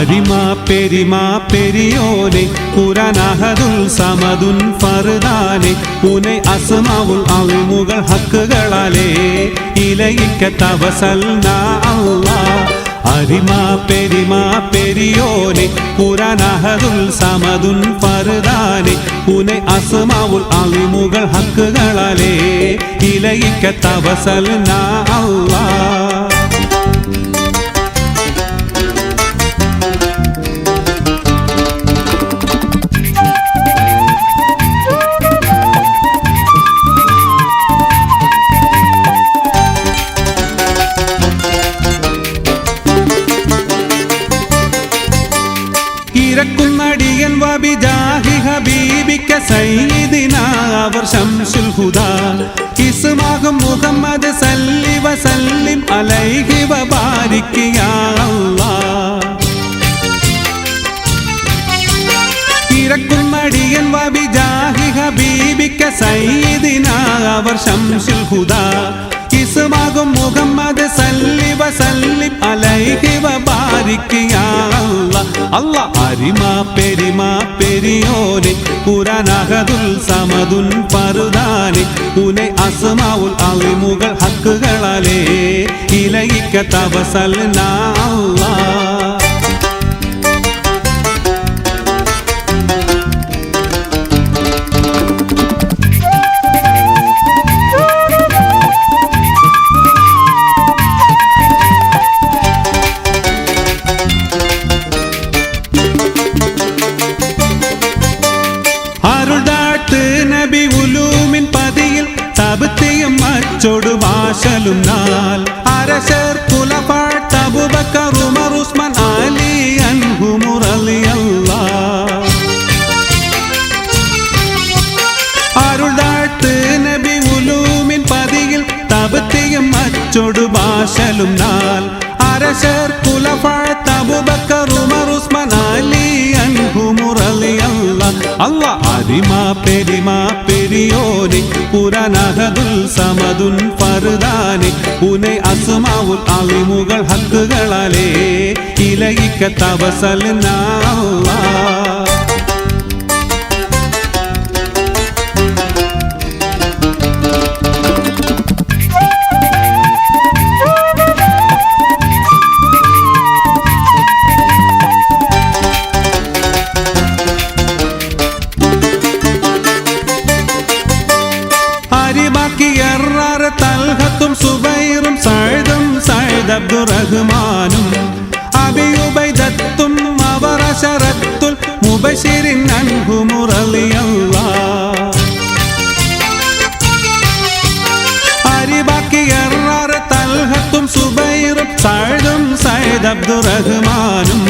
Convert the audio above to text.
അരിമാ പെരിമാ പെരിയോനെ ഖുർആനഹദുൽ സമദുൻ ഫർദാനെ ഉനെ അസ്മാഉൽ അളിമുകൾ ഹക്കുകളാലേ ഇലയിക്ക തവസൽനാ അല്ലാഹ് അരിമാ പെരിമാ പെരിയോനെ ഖുർആനഹദുൽ സമദുൻ ഫർദാനെ ഉനെ അസ്മാഉൽ അളിമുകൾ ഹക്കുകളാലേ ഇലയിക്ക തവസൽനാ അല്ലാഹ് ഇരക്കുന്നടിയൻ വബിജാഹി ഹബീബിക സയ്യിദിനാ അവർ ശംസുൽ ഹുദാ ഇസ്മാഹും മുഹമ്മദ് സല്ലി വസല്ലിം അലൈഹി വബാരിക് യാ അല്ലാഹ് ഇരക്കുന്നടിയൻ വബിജാഹി ഹബീബിക സയ്യിദിനാ അവർ ശംസുൽ ഹുദാ ഇസ്മാഹും മുഹമ്മദ് സല്ലി വസല്ലിം അലൈഹി വബാരിക് യാ അല്ലാഹ് അല്ലാഹ് അരിമാ പെരിമാ പെരിയോനെ ഖുർആനഹദുൽ സമദുൻ ഫർദാനെ ഉനെ അസ്മാഉൽ അളിമുകൾ ഹക്കുകളാലേ ഇലയിക്ക തവസൽനാ അല്ലാഹ് നബി ഉലൂമിൻ പതിയിൽ തബ്തിയും അച്ചോടു വാശലും നാൾ അരശർ ഖുലഫാത്ത് അബൂബക്കർ ഉമർ ഉസ്മാൻ അലി അൻഹും റളിയല്ലാഹ് അരുൾദാത്ത് നബി ഉലൂമിൻ പതിയിൽ തബ്തിയും അച്ചോടു വാശലും നാൾ അരശർ ഖുലഫാത്ത് അബൂബക്കർ ഉമർ ഉസ്മാൻ അലി അൻഹും റളിയല്ലാഹ് അല്ലാഹ് അരിമാ പെരിമാ പെരിയോനെ ഖുർആനഹദുൽ സമദുൻ ഫർദാനെ ഉനെ അസ്മാഉൽ അളിമുകൾ ഹക്കുകളാലേ ഇലയിക്ക തവസൽനാ അല്ലാഹ് തൽഹത്തും സുബൈറും സഅദും സഅദ് അബ്ദുറഹ്മാനും അബി ഉബൈദത്തും അവർ അശറത്തുൽ മുബശിരിൻ അൻഹും റളിയല്ലാഹ് അരിബാക്കി തൽഹത്തും സുബൈറും സഅദും സഅദ് അബ്ദുറഹ്മാനും